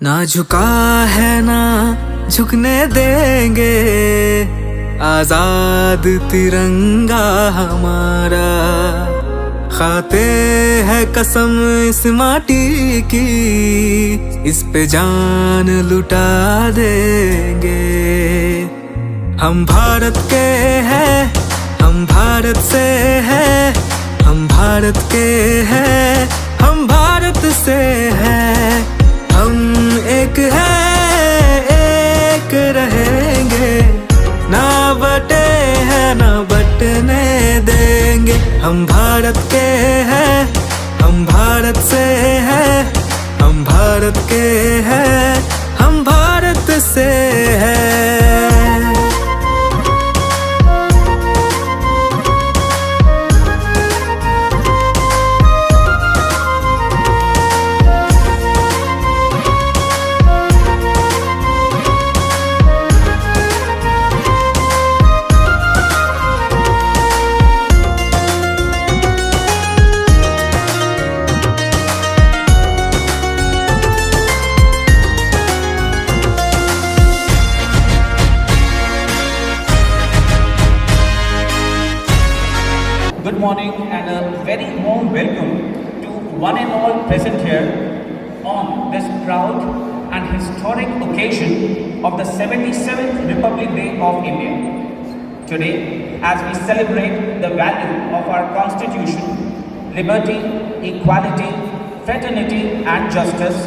ना झुका है ना झुकने देंगे, आजाद तिरंगा हमारा। खाते है कसम इस माटी की, इस पे जान लुटा देंगे। हम भारत के हैं, हम भारत से हैं, हम भारत के हैं, हम भारत से हैं। हम एक हैं, एक रहेंगे, ना बटे हैं ना बटने देंगे। हम भारत के हैं, हम भारत से हैं, हम भारत के हैं, हम भारत से हैं। Good morning and a very warm welcome to one and all present here on this proud and historic occasion of the 77th Republic Day of India. Today, as we celebrate the value of our Constitution, liberty, equality, fraternity and justice,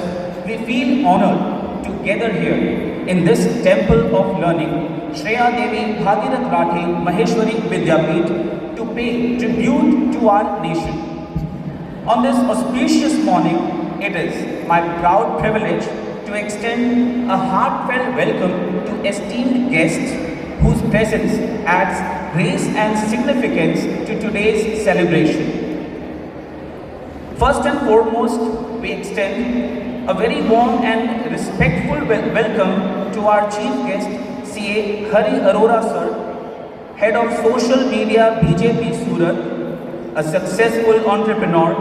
we feel honored to gather here in this temple of learning, Shreya Devi Bhagirath Rathi Maheshwari Vidyapeeth, to pay tribute to our nation. On this auspicious morning, it is my proud privilege to extend a heartfelt welcome to esteemed guests whose presence adds grace and significance to today's celebration. First and foremost, we extend a very warm and respectful welcome to our chief guest, CA Hari Arora sir, Head of Social Media BJP Surat, a successful entrepreneur,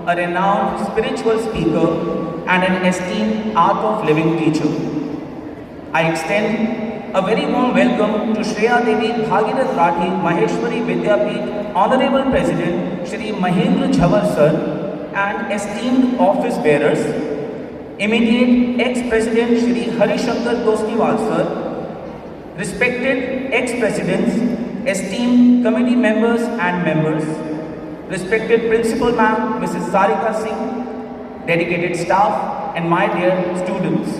a renowned spiritual speaker, and an esteemed art of living teacher. I extend a very warm welcome to Shreya Devi Bhagirath Rathi Maheshwari Vidyapeeth Honorable President Shri Mahendra Jhawar sir and esteemed office bearers, immediate ex-President Shri Hari Shankar Tosniwal sir, respected ex-presidents, esteemed committee members and members, respected Principal Ma'am Mrs. Sarika Singh, dedicated staff and my dear students.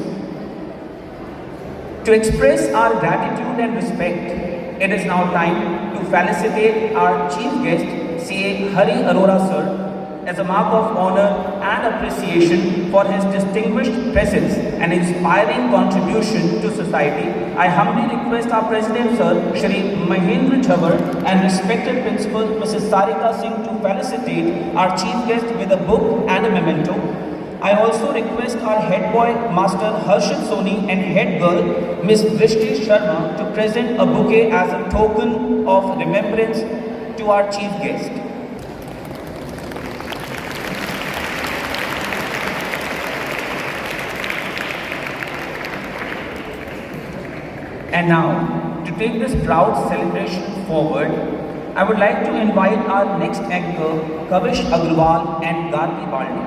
To express our gratitude and respect, it is now time to felicitate our chief guest, CA Hari Arora sir, as a mark of honor and appreciation for his distinguished presence and inspiring contribution to society. I humbly request our President Sir, Shri Mahendra Jhawar and respected Principal Mrs. Sarika Singh to felicitate our chief guest with a book and a memento. I also request our head boy, Master Harshit Soni, and head girl, Ms. Vrishti Sharma, to present a bouquet as a token of remembrance to our chief guest. And now, to take this proud celebration forward, I would like to invite our next anchor, Kavish Agrawal and Gargi Baldi.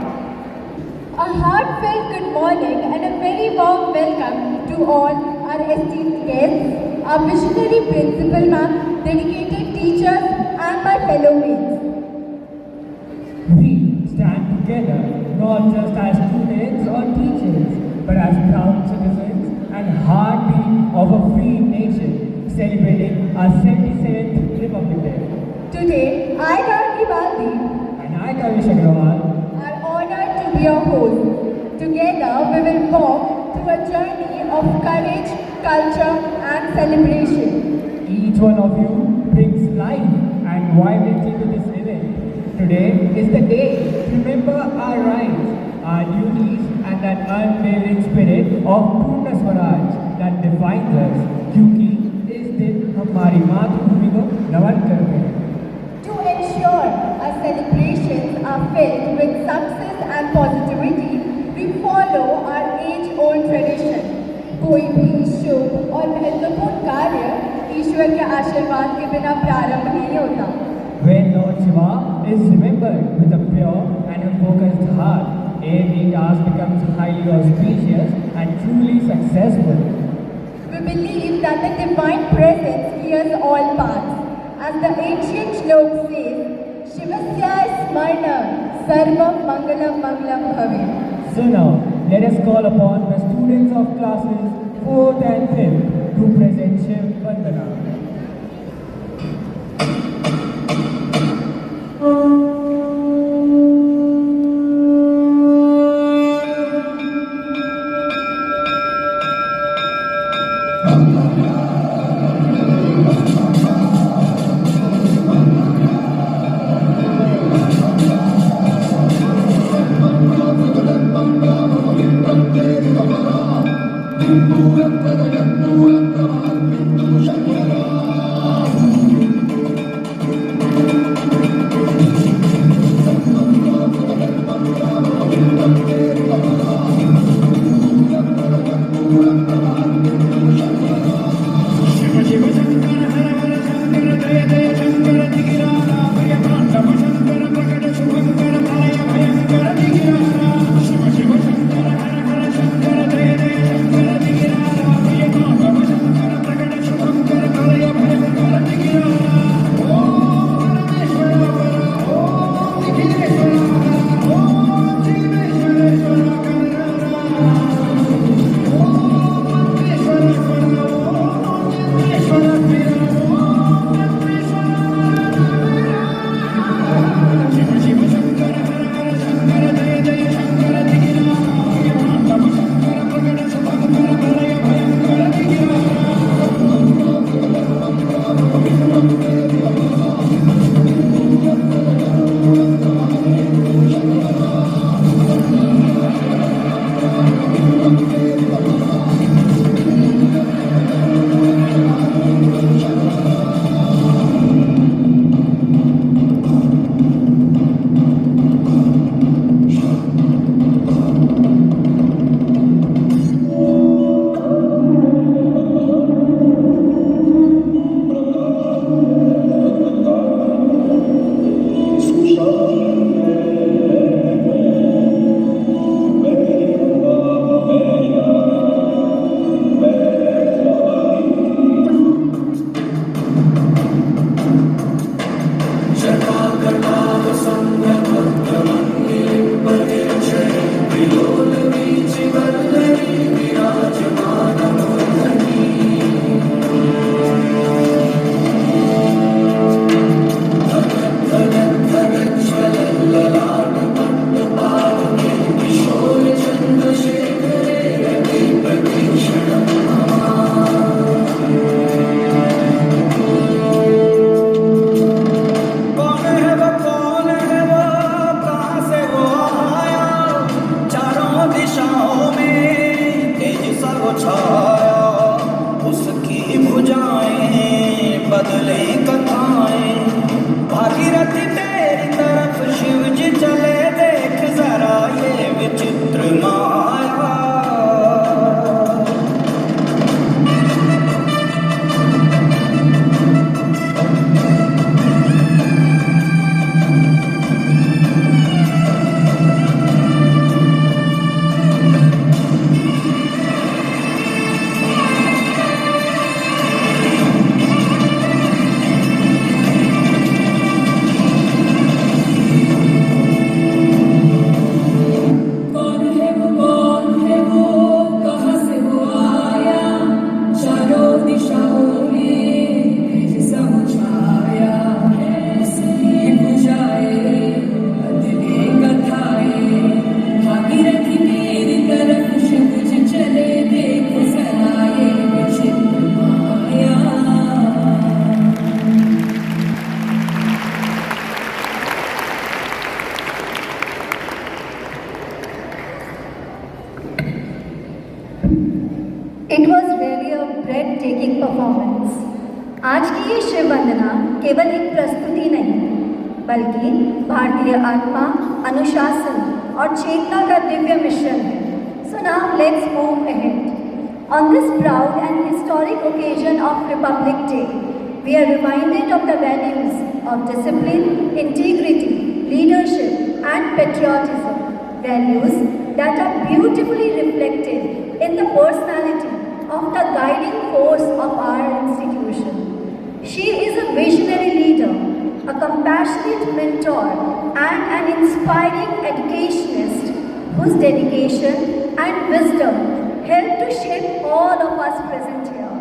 A heartfelt good morning and a very warm welcome to all our esteemed guests, our visionary principal ma'am, dedicated teachers and my fellow mates. We stand together not just as students or teachers, but as proud citizens and heartbeat of a free nation celebrating our 77th Republic Day. Today, I, Gargi Baldi, And I, Kavish Agrawal, are honored to be your host. Together, we will walk through a journey of courage, culture and celebration. each one of you brings life and vibrancy to this event. Today is the day to remember our rights, our duties, and that unwavering spirit of Purna Swaraj that defines us. क्योंकि इस दिन हमारी मातृभूमि को नमन करते हैं. To ensure our celebrations are filled with success and positivity, we follow our age-old महत्वपूर्ण कार्य ईश्वर के आशीर्वाद के बिना प्रारंभ नहीं होता। When Lord Shiva is remembered with a pure and a focused heart, every task becomes highly auspicious and truly successful. We believe that the divine presence hears all paths. As the ancient slok says, Shivasya Smarnam Sarvam Mangalam Mangalam Bhavet. So now, let us call upon the students of classes 4th and 5th to present Shiv Vandana. It was really a breathtaking performance. आज की ये शिव वंदना केवल एक प्रस्तुति नहीं, बल्कि भारतीय आत्मा, अनुशासन और चेतना का दिव्य मिश्रण है. So now let's move ahead. On this proud and historic occasion of Republic Day, we are reminded of the values of discipline, integrity, leadership, and patriotism, values that are beautifully reflected in the personality of the guiding force of our institution. She is a visionary leader, a compassionate mentor, and an inspiring educationist whose dedication and wisdom help to shape all of us present here.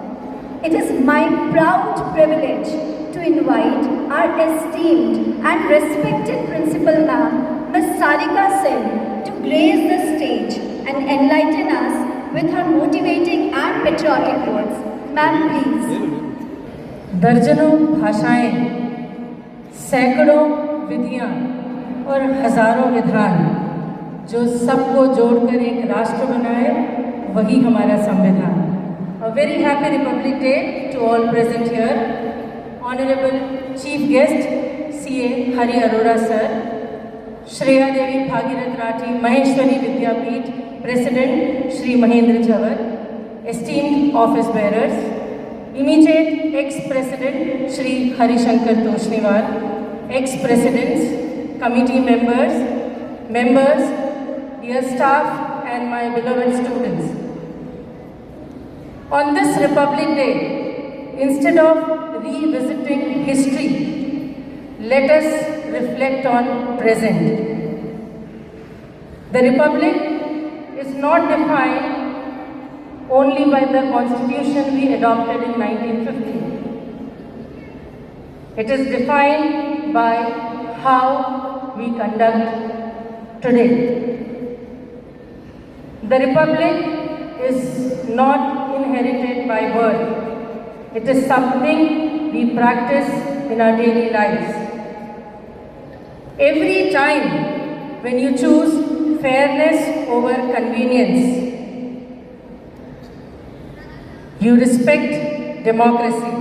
It is my proud privilege to invite our esteemed and respected Principal Ma'am, Ms. Sarika Sen, to grace the stage and enlighten us with her motivating and patriotic words. Ma'am, please. दर्जनों भाषाएं, सैकड़ों विधियां और हजारों विधान जो सबको जोड़कर एक राष्ट्र बनाए, वही हमारा संविधान. A very happy Republic Day to all present here. Honorable Chief Guest, CA Hari Arora Sir, Shreya Devi Bhagirath Rathi Maheshwari Vidyapeeth President Shri Mahendra Jhawar, esteemed office bearers, immediate ex-president Shri Hari Shankar Toshniwal, ex-presidents, committee members, dear staff and my beloved students. On this Republic Day, instead of revisiting history, let us reflect on present. The Republic is not defined only by the Constitution we adopted in 1950. It is defined by how we conduct today. The Republic is not inherited by birth. It is something we practice in our daily lives. Every time when you choose fairness over convenience, you respect democracy.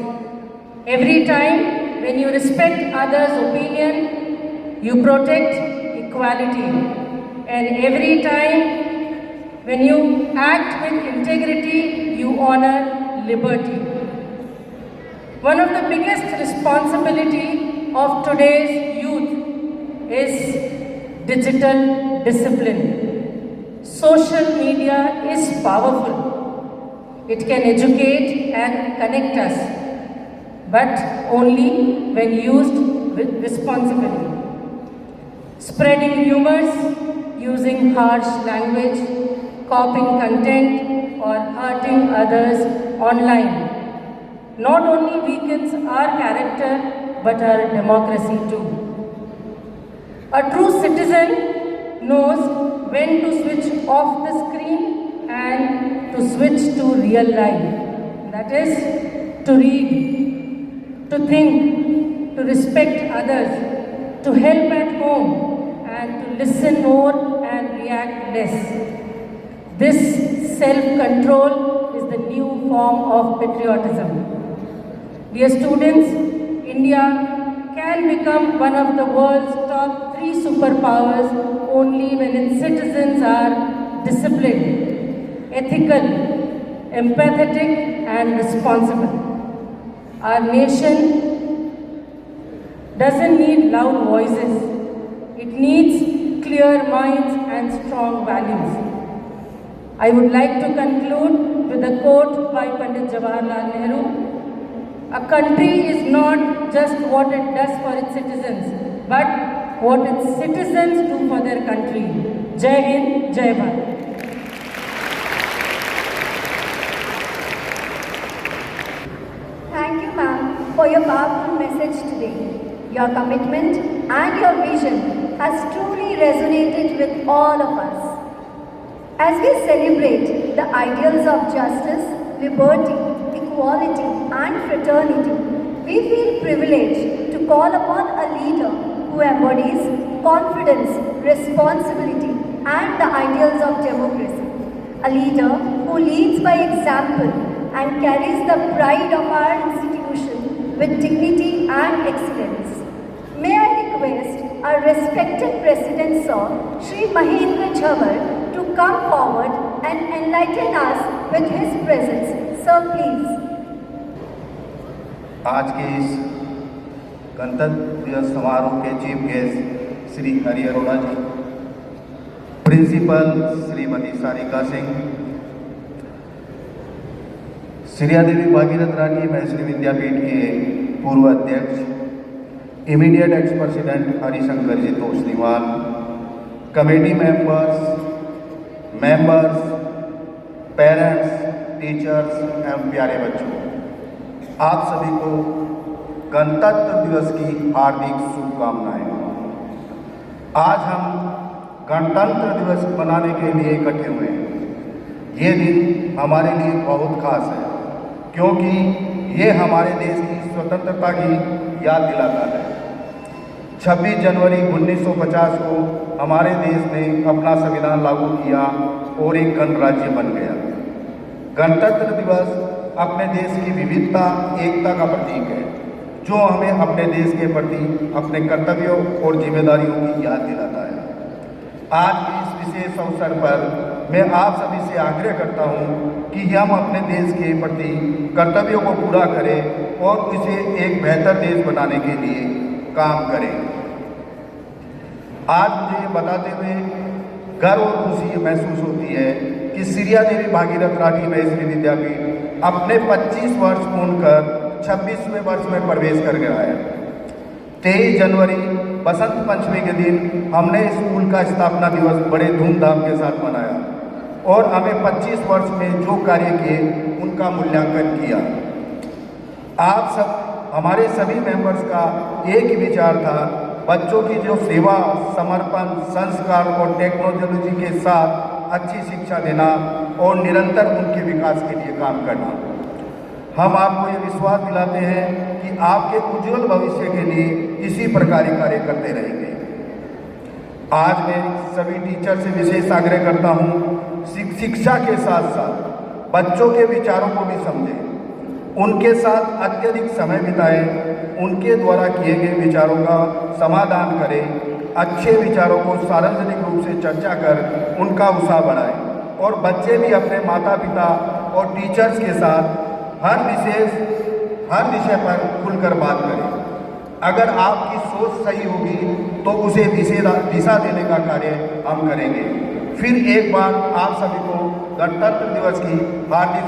Every time when you respect others' opinion, you protect equality. And every time when you act with integrity, you honor liberty. One of the biggest responsibility of today's youth is digital discipline. Social media is powerful. It can educate and connect us, but only when used with responsibility. Spreading rumors, using harsh language, copying content or hurting others online not only weakens our character but our democracy too. A true citizen knows when to switch off the screen and to switch to real life. That is to read, to think, to respect others, to help at home and to listen more and react less. This self-control is the new form of patriotism. Dear students, India can become one of the world's top 3 superpowers only when its citizens are disciplined, ethical, empathetic, and responsible. Our nation doesn't need loud voices. It needs clear minds and strong values. I would like to conclude with a quote by Pandit Jawaharlal Nehru. A country is not just what it does for its citizens, but what its citizens do for their country. Jai Hind, Jai Bharat. Thank you, ma'am, for your powerful message today. Your commitment and your vision has truly resonated with all of us. As we celebrate the ideals of justice, liberty, equality, and fraternity, we feel privileged to call upon a leader who embodies confidence, responsibility, and the ideals of democracy. A leader who leads by example and carries the pride of our institution with dignity and excellence. May I request our respected President Sir, Shri Mahendra Jhawar, to come forward and and enlighten us with his presence. Sir, please. आज के इस गणतंत्र दिवस समारोह के chief guest Shri Hari Arora ji, principal Shrimati Sarika Singh, Shriya Devi Bhagirath Rathi Maheshwari Vidyapeeth के पूर्व अध्यक्ष, immediate ex president Harishankar ji Toshniwal, committee members, parents, teachers एवं प्यारे बच्चों, आप सभी को गणतंत्र दिवस की हार्दिक शुभकामनाएं। आज हम गणतंत्र दिवस मनाने के लिए इकट्ठे हुए हैं। ये दिन हमारे लिए बहुत खास है क्योंकि ये हमारे देश की स्वतंत्रता की याद दिलाता है। 26 जनवरी 1950 को हमारे देश ने अपना संविधान लागू किया और एक गणराज्य बन गया। गणतंत्र दिवस अपने देश की विविधता, एकता का प्रतीक है जो हमें अपने देश के प्रति अपने कर्तव्यों और जिम्मेदारियों की याद दिलाता है। आज के इस विशेष अवसर पर मैं आप सभी से आग्रह करता हूं कि हम अपने देश के प्रति कर्तव्यों को पूरा करें और इसे एक बेहतर देश बनाने के लिए काम करें। आज मुझे ये बताते हुए गर्व और खुशी महसूस होती है कि श्रिया देवी भागीरथ राठी महेश्वरी विद्यापीठ अपने 25 वर्ष पूर्ण कर 26वें वर्ष में प्रवेश कर गया है। 23 जनवरी बसंत पंचमी के दिन हमने स्कूल का स्थापना दिवस बड़े धूमधाम के साथ मनाया और हमें 25 वर्ष में जो कार्य किए उनका मूल्यांकन किया। आप सब, हमारे सभी मेंबर्स का एक ही विचार था, बच्चों की जो सेवा, समर्पण, संस्कार और टेक्नोलॉजी के साथ अच्छी शिक्षा देना और निरंतर उनके विकास के लिए काम करना। हम आपको ये विश्वास दिलाते हैं कि आपके उज्जवल भविष्य के लिए इसी प्रकार कार्य करते रहेंगे। आज मैं सभी टीचर से विशेष आग्रह करता हूँ, शिक्षा के साथ साथ बच्चों के विचारों को भी समझें, उनके साथ अत्यधिक समय बिताएं, उनके द्वारा किए गए विचारों का समाधान करें, अच्छे विचारों को सार्वजनिक रूप से चर्चा कर उनका उत्साह बढ़ाएं और बच्चे भी अपने माता पिता और टीचर्स के साथ हर विषय पर खुलकर बात करें। अगर आपकी सोच सही होगी तो उसे दिशा देने का कार्य हम करेंगे। फिर एक बार आप सभी को गणतंत्र दिवस की हार्दिक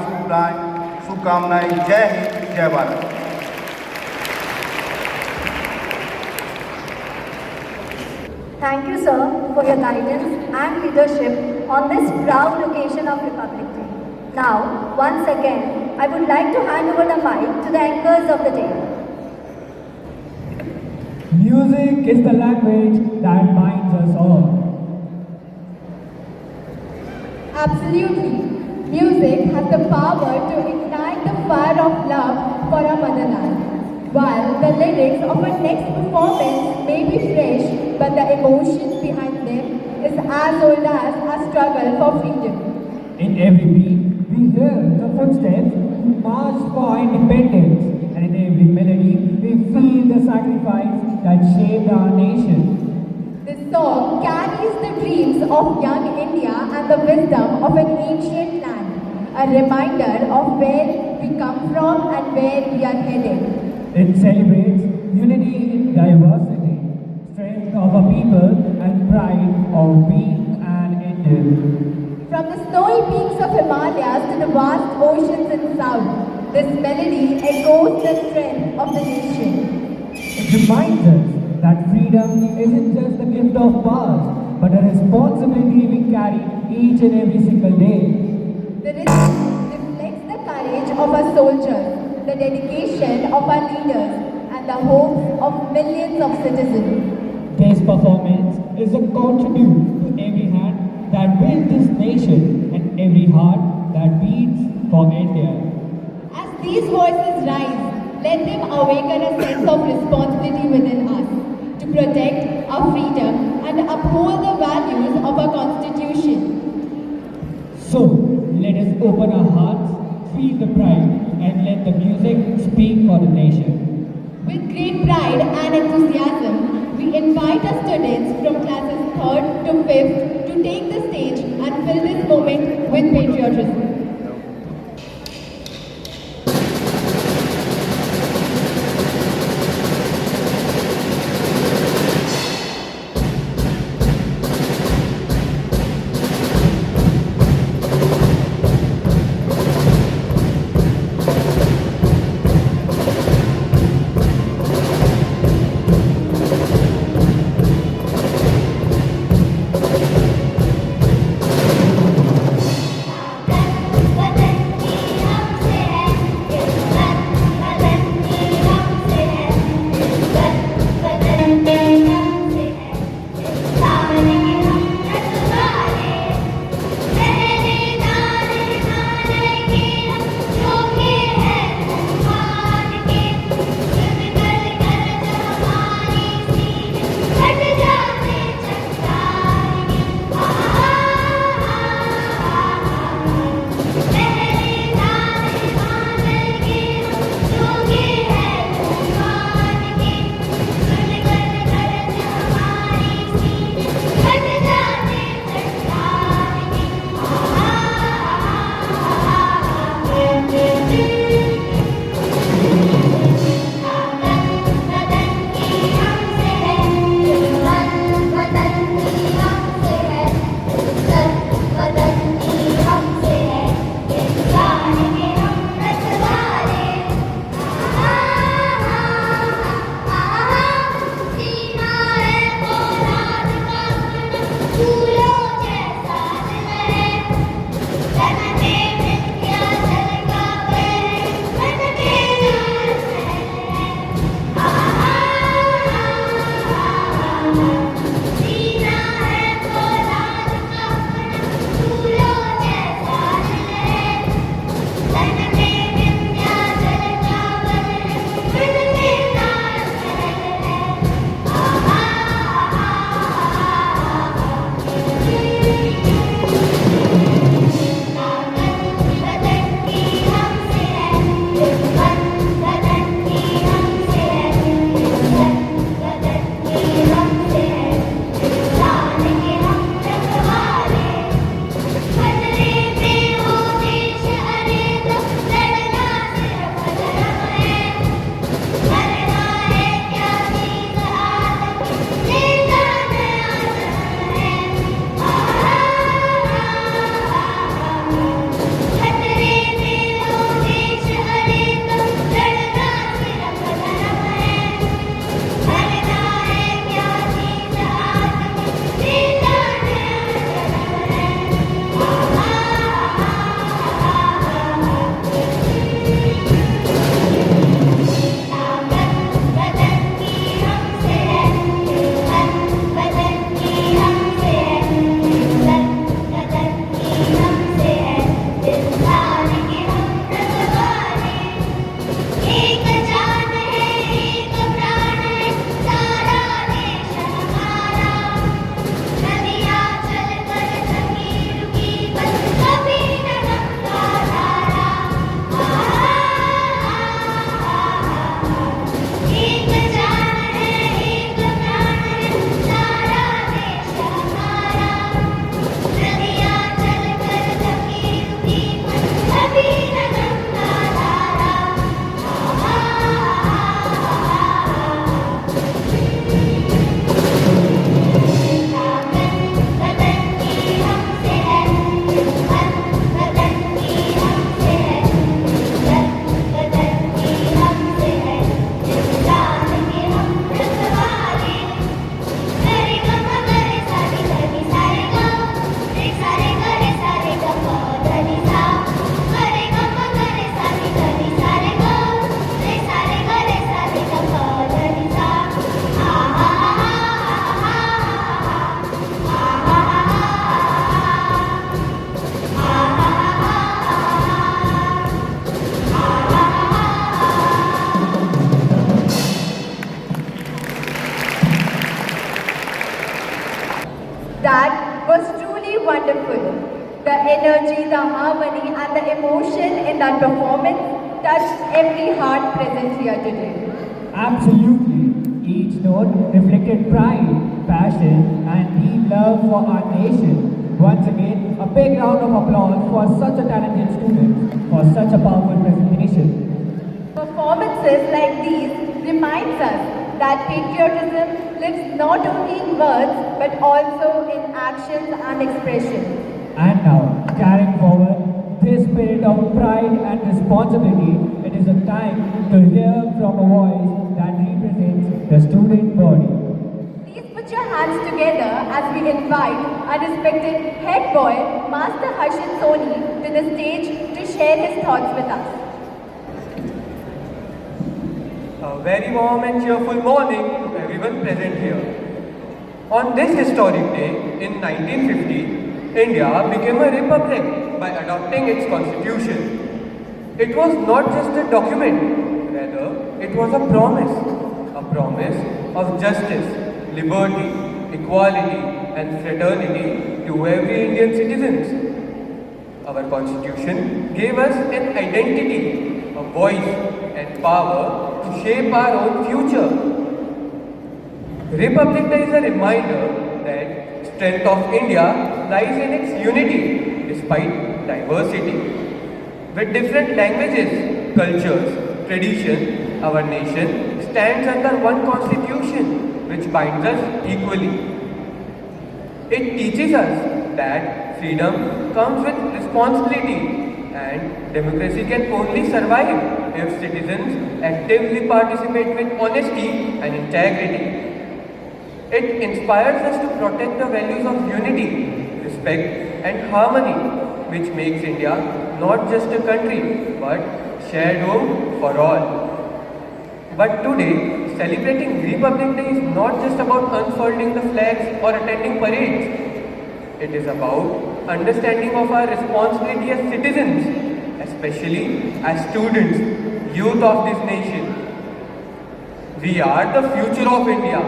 शुभकामनाएं। जय हिंद, जय Bharat. Thank you, sir, for your guidance and leadership on this proud occasion of Republic Day. Now, once again, I would like to hand over the mic to the anchors of the day. Music is the language that binds us all. Absolutely. Music has the power to ignite the fire of love for our motherland. While the lyrics of our next performance may be fresh, but the emotion behind them is as old as our struggle for freedom. In every beat, we hear the footsteps who march for our independence, and in every melody, we feel the sacrifice that shaped our nation. This song carries the dreams of young India and the wisdom of an ancient land, a reminder of where we come from and where we are headed. It celebrates unity in diversity, strength of a people, and pride of being an Indian. From the snowy peaks of Himalayas to the vast oceans in south, this melody echoes the strength of the nation. It reminds us that freedom isn't just a gift of past, but a responsibility we carry each and every single day. The rhythm reflects the courage of our soldiers, the dedication of our leaders, and the hopes of millions of citizens. This performance is a contribute to every hand that builds this nation and every heart that beats for India. As these voices rise, let them awaken a sense of responsibility within us to protect our freedom and uphold the values of our Constitution. So, let us open our hearts, feel the pride, and let the music speak for the nation. With great pride and enthusiasm, we invite our students from classes 3rd to 5th to take the stage and fill this moment with patriotism. That was truly wonderful. The energy, the harmony and the emotion in that performance touched every heart present here today. Absolutely. Each note reflected pride, passion, and deep love for our nation. Once again, a big round of applause for such a talented student, for such a powerful presentation. Performances like these reminds us that patriotism lives not only in words but also in actions and expression. And now, carrying forward this spirit of pride and responsibility, it is a time to hear from a voice that represents the student body. Please put your hands together as we invite our respected head boy, Master Harshit Soni, to the stage to share his thoughts with us. A very warm and cheerful morning to everyone present here. On this historic day in 1950, India became a republic by adopting its constitution. It was not just a document, rather it was a promise of justice, liberty, equality and fraternity to every Indian citizens. Our constitution gave us an identity, a voice and power to shape our own future. Republic Day is a reminder that strength of India lies in its unity despite diversity. With different languages, cultures, traditions, our nation stands under one constitution which binds us equally. It teaches us that freedom comes with responsibility and democracy can only survive if citizens actively participate with honesty and integrity. It inspires us to protect the values of unity, respect and harmony, which makes India not just a country but shared home for all. But today, celebrating Republic Day is not just about unfurling the flags or attending parades. It is about understanding of our responsibility as citizens, especially as students, youth of this nation. We are the future of India.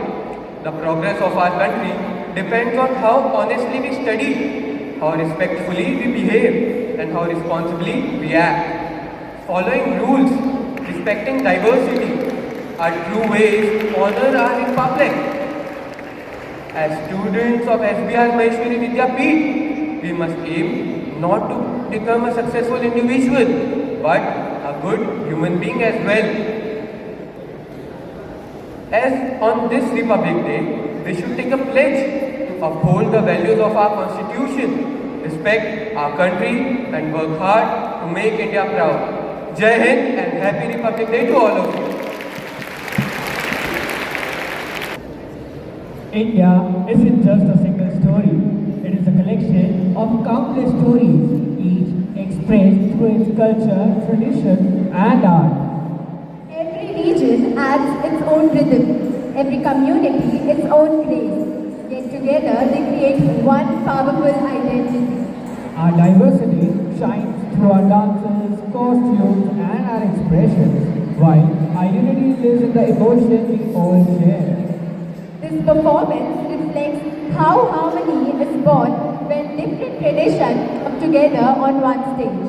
The progress of our country depends on how honestly we study, how respectfully we behave, and how responsibly we act. Following rules, respecting diversity, are true ways to honor our republic. As students of SBR Maheshwari Vidyapeeth, we must aim not to become a successful individual, but a good human being as well. As on this Republic Day, we should take a pledge to uphold the values of our constitution, respect our country and work hard to make India proud. Jai Hind and Happy Republic Day to all of you. India isn't just a single story. It is a collection of countless stories, each expressed through its culture, tradition and art. Every region adds its own rhythm, every community its own grace. Yet together they create one powerful identity. Our diversity shines through our dances, costumes and our expressions, while our unity lives in the emotion we all share. This performance reflects how harmony is born when different traditions come together on one stage.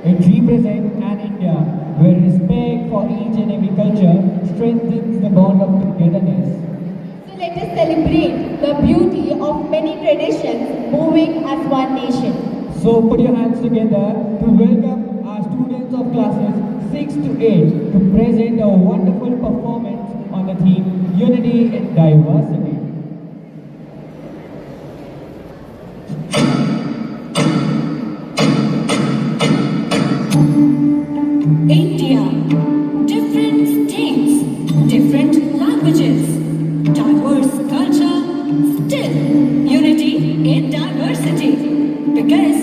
It represents an India where respect for each and every culture strengthens the bond of togetherness. So let us celebrate the beauty of many traditions moving as one nation. So put your hands together to welcome our students of classes 6 to 8 to present a wonderful performance on the theme Unity in Diversity. India, different states, different languages, diverse culture, still unity in diversity. Because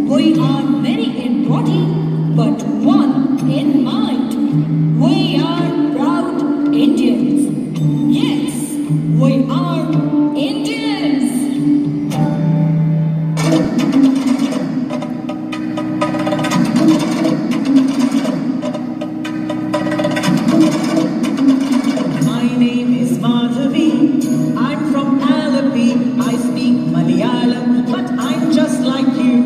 we are many in body, but one in mind. We are proud Indians. Yes, we are Indians. My name is Madhavi. I'm from Alapi. I speak Malayalam, but I'm just like you.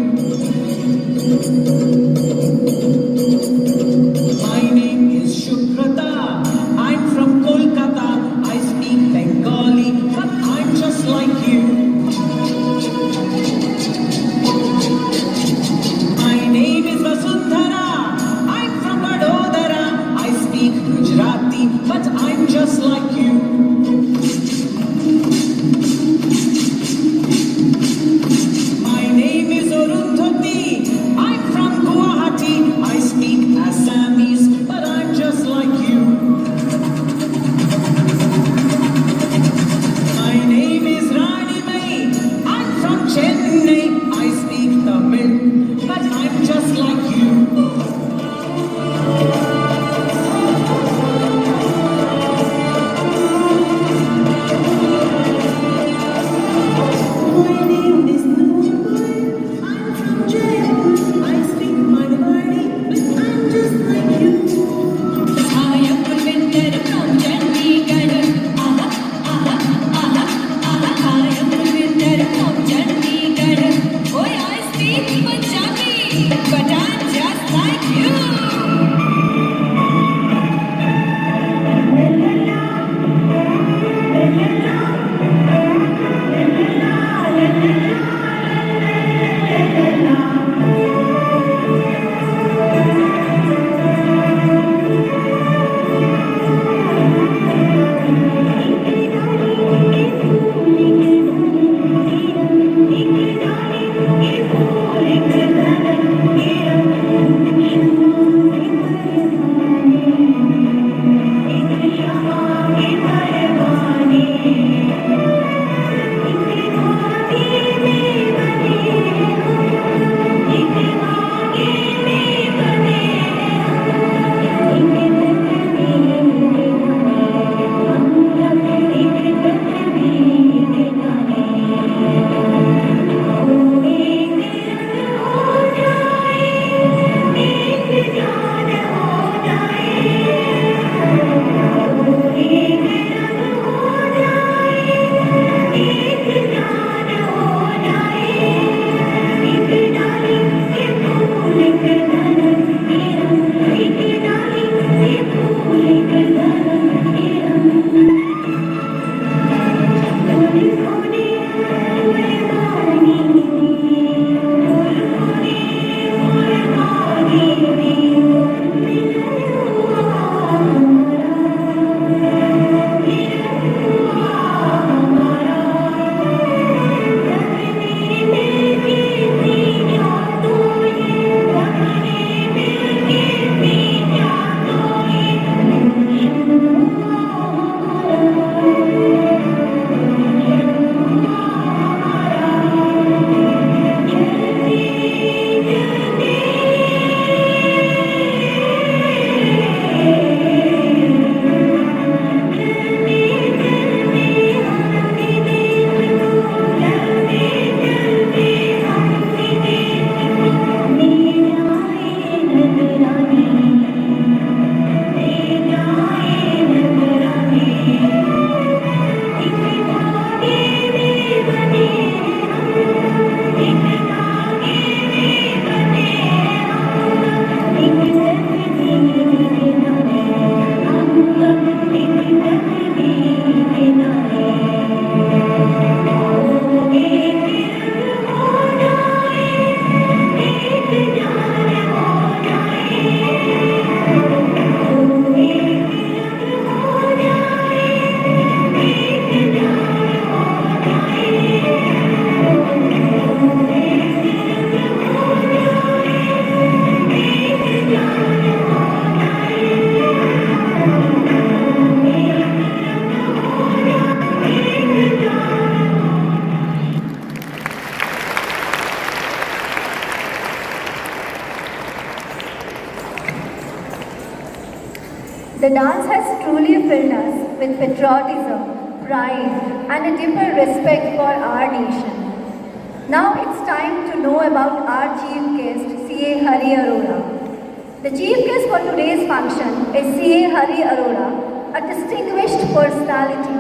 The dance has truly filled us with patriotism, pride, and a deeper respect for our nation. Now it's time to know about our chief guest, C.A. Hari Arora. The chief guest for today's function is C.A. Hari Arora, a distinguished personality.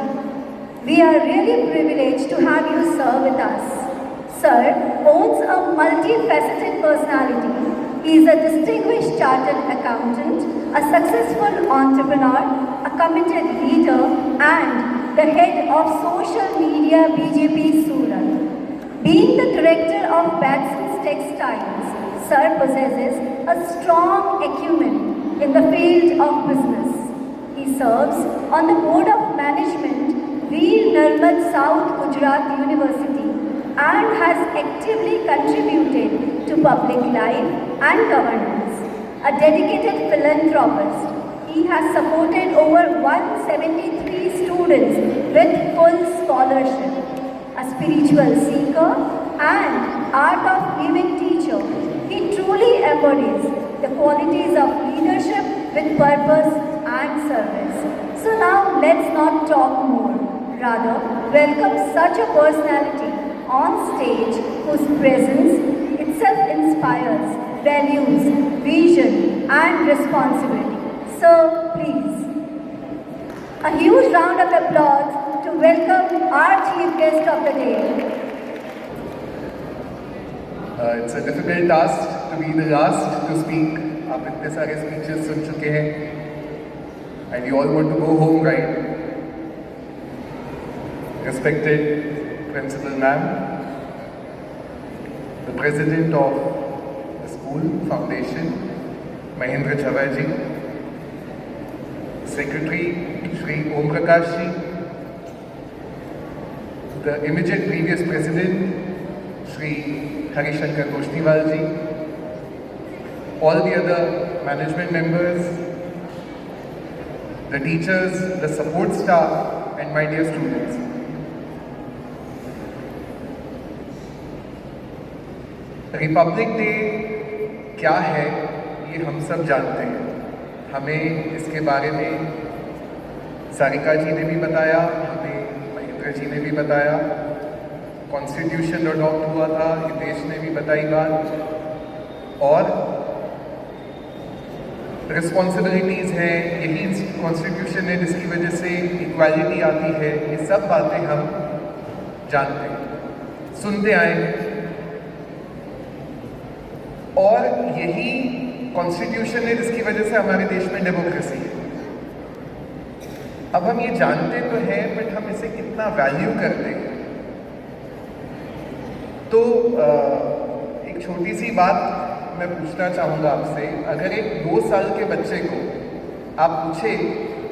We are really privileged to have you, sir, with us. Sir owns a multifaceted personality. He is a distinguished chartered accountant, a successful entrepreneur, a committed leader, and the head of social media BJP Surat. Being the director of Batson's Textiles, Sir possesses a strong acumen in the field of business. He serves on the board of management, Veer Narmad South Gujarat University, and has actively contributed to public life and governance. A dedicated philanthropist, he has supported over 173 students with full scholarship. A spiritual seeker and art of living teacher, he truly embodies the qualities of leadership with purpose and service. So now let's not talk more. Rather, welcome such a personality on stage whose presence itself inspires values, vision, and responsibility. So please, a huge round of applause to welcome our chief guest of the day. It's a difficult task to be the last to speak. आप इतने सारे speeches सुन चुके हैं, and you all want to go home, right? Respected Principal Ma'am, the President of the School Foundation, Mahendra Jawar ji, Secretary Shri Om Prakash ji, the immediate previous President Shri Hari Shankar Toshniwal ji, all the other management members, the teachers, the support staff, and my dear students. Republic day क्या है ये हम सब जानते हैं. हमें इसके बारे में सारिका जी ने भी बताया, हमें महेंद्र जी ने भी बताया, कॉन्स्टिट्यूशन अडॉप्ट हुआ था, हितेश ने भी बताई बात, और रिस्पॉन्सिबिलिटीज़ हैं, यही कॉन्स्टिट्यूशन है जिसकी वजह से इक्वालिटी आती है. ये सब बातें हम जानते हैं, सुनते आए हैं, और यही कॉन्स्टिट्यूशन है जिसकी वजह से हमारे देश में डेमोक्रेसी है. अब हम ये जानते तो हैं, बट हम इसे कितना वैल्यू करते हैं. तो एक छोटी सी बात मैं पूछना चाहूँगा आपसे. अगर एक 2 साल के बच्चे को आप पूछे,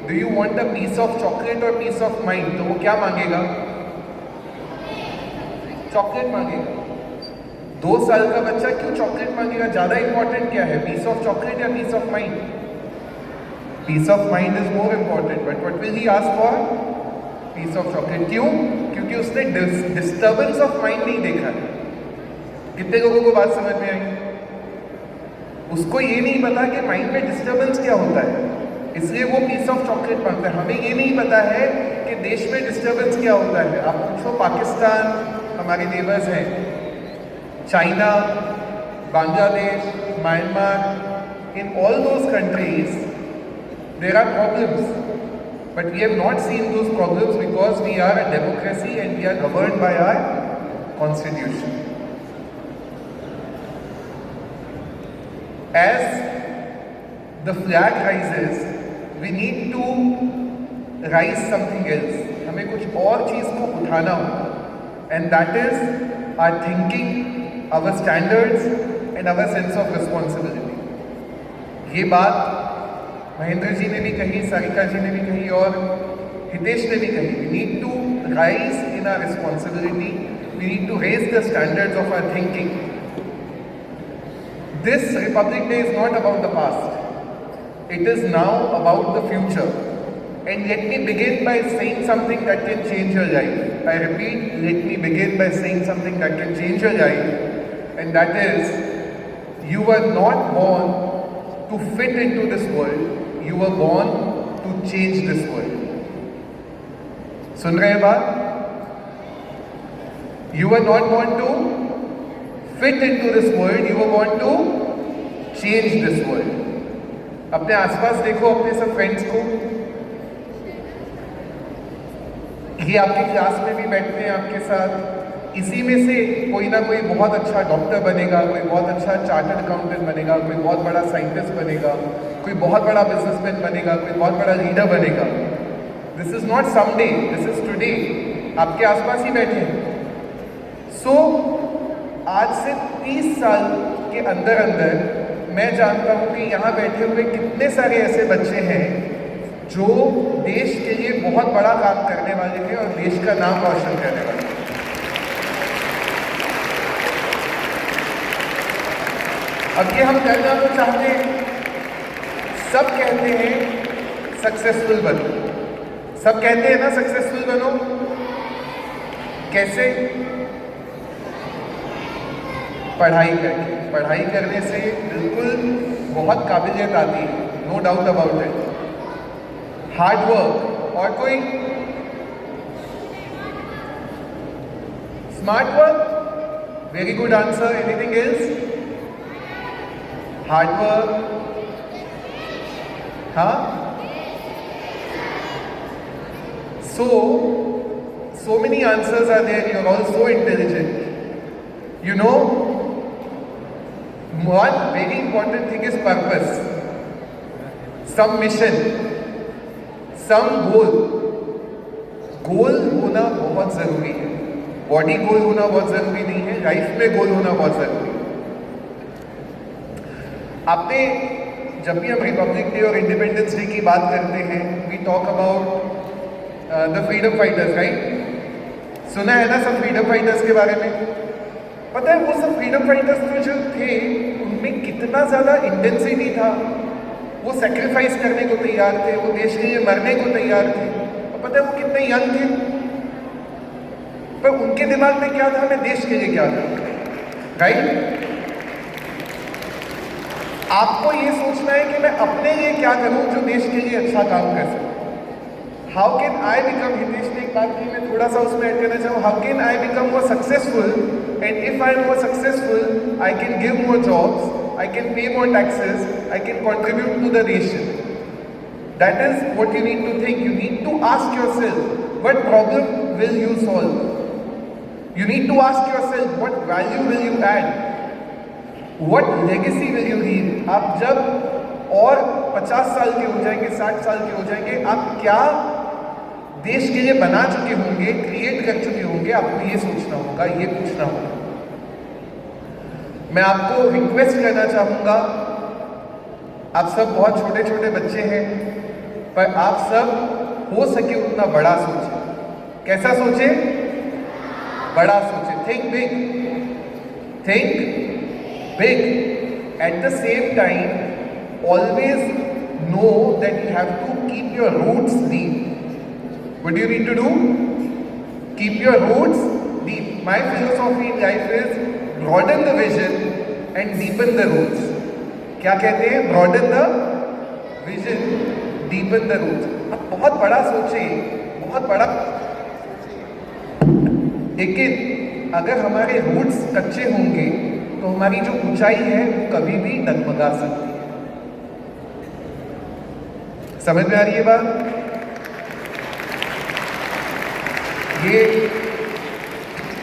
do you want a piece of chocolate और पीस ऑफ माइंड, तो वो क्या मांगेगा? चॉकलेट मांगेगा. 2 साल का बच्चा क्यों चॉकलेट मांगेगा? ज़्यादा इंपॉर्टेंट क्या है, पीस ऑफ चॉकलेट या piece of mind? Piece of mind is more important, but what will he ask for? Piece of chocolate. क्यों? क्योंकि उसने डिस्टर्बेंस ऑफ माइंड नहीं देखा है. कितने लोगों को बात समझ में आई? उसको ये नहीं पता कि माइंड में डिस्टर्बेंस क्या होता है, इसलिए वो पीस ऑफ चॉकलेट मांगता है. हमें ये नहीं पता है कि देश में डिस्टर्बेंस क्या होता है. आप पूछो, पाकिस्तान हमारे नेबर्स हैं, China, Bangladesh, Myanmar, in all those countries, there are problems. But we have not seen those problems because we are a democracy and we are governed by our constitution. As the flag rises, we need to rise something else. हमें कुछ और चीज़ को उठाना होगा. And that is our thinking, our standards and our sense of responsibility. ये बात महेंद्र जी ने भी कही, सारिका जी ने भी कही और हितेश ने भी कही. We need to rise in our responsibility. We need to raise the standards of our thinking. This Republic Day is not about the past. It is now about the future. And let me begin by saying something that can change your life. I repeat, let me begin by saying something that can change your life. And that is, you were not born to fit into this world. You were born to change this world. सुन रहे हैं बात? You were not born to fit into this world, you were born to change this world. अपने आसपास देखो, अपने सब friends को, ये आपकी क्लास में भी बैठते हैं आपके साथ, इसी में से कोई ना कोई बहुत अच्छा डॉक्टर बनेगा, कोई बहुत अच्छा चार्टर्ड अकाउंटेंट बनेगा, कोई बहुत बड़ा साइंटिस्ट बनेगा, कोई बहुत बड़ा बिजनेसमैन बनेगा, कोई बहुत बड़ा लीडर बनेगा. This is not someday, this is today. आपके आसपास ही बैठे हैं. सो आज से 30 साल के अंदर अंदर मैं जानता हूँ कि यहाँ बैठे हुए कितने सारे ऐसे बच्चे हैं जो देश के लिए बहुत बड़ा काम करने वाले थे और देश का नाम रोशन करने वाले थे. अब ये हम करना तो चाहते हैं. सब कहते हैं सक्सेसफुल बनो, सब कहते हैं ना सक्सेसफुल बनो. कैसे? पढ़ाई करके. पढ़ाई करने से बिल्कुल बहुत काबिलियत आती है, no doubt about it. Hard work. और कोई? Smart work. Very good answer. Anything else? Hard work. हाँ. So many answers are there. You're all so intelligent. You know, one very important thing is purpose, some mission, some goal. गोल होना बहुत ज़रूरी है. Body गोल होना बहुत ज़रूरी नहीं है, लाइफ में गोल होना बहुत ज़रूरी है. आपने जब भी हम रिपब्लिक डे और इंडिपेंडेंस डे की बात करते हैं, we talk about the freedom fighters, right? सुना है ना सब फ्रीडम फाइटर्स के बारे में? पता है वो सब फ्रीडम फाइटर्स तो जो थे उनमें कितना ज़्यादा इंटेंसिटी था. वो सेक्रीफाइस करने को तैयार थे, वो देश के लिए मरने को तैयार थे. और पता है वो कितने यंग थे, पर उनके दिमाग में क्या था, मैं देश के लिए क्या करूँ, राइट? आपको ये सोचना है कि मैं अपने लिए क्या करूँ जो देश के लिए अच्छा काम कर सकूँ. How can I become, Hitesh ने एक बात की, मैं थोड़ा सा उसमें ऐड करना चाहूँ. How can I become more successful, and if I am more successful I can give more jobs, I can pay more taxes, I can contribute to the nation. That is what you need to think. You need to ask yourself, what problem will you solve? You need to ask yourself, what value will you add? What legacy will you leave? आप जब और 50 साल के हो जाएंगे, 60 साल के हो जाएंगे, आप क्या देश के लिए बना चुके होंगे, क्रिएट कर चुके होंगे, आपको ये सोचना होगा, ये पूछना होगा. मैं आपको रिक्वेस्ट करना चाहूँगा, आप सब बहुत छोटे छोटे बच्चे हैं, पर आप सब हो सके उतना बड़ा सोचें. कैसा सोचें? बड़ा सोचें. Think big, think big. At the same time always know that you have to keep your roots deep. What do you need to do? Keep your roots deep. My philosophy in life is broaden the vision and deepen the roots. क्या कहते हैं? broaden the vision, deepen the roots. आप बहुत बड़ा सोचें, बहुत बड़ा, लेकिन अगर हमारे रूट्स कच्चे होंगे तो हमारी जो ऊंचाई है वो कभी भी डगमगा सकती है. समझ में आ रही है बात? ये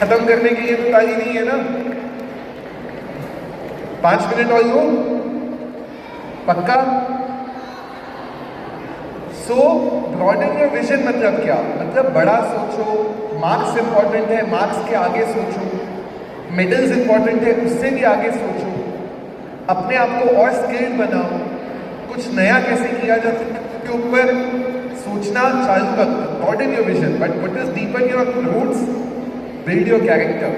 खत्म करने के लिए तो ताली नहीं है ना. 5 मिनट और लो, पक्का? सो ब्रॉडन योर विजन मतलब क्या? मतलब बड़ा सोचो. मार्क्स इंपॉर्टेंट है, मार्क्स के आगे सोचो. मेडल्स इंपॉर्टेंट है, उससे भी आगे सोचो. अपने आप को और स्किल्ड बनाओ. कुछ नया कैसे किया जा सकता है के ऊपर सोचना चालू रखो. Broaden your vision, but what is deepen your roots? Build your character.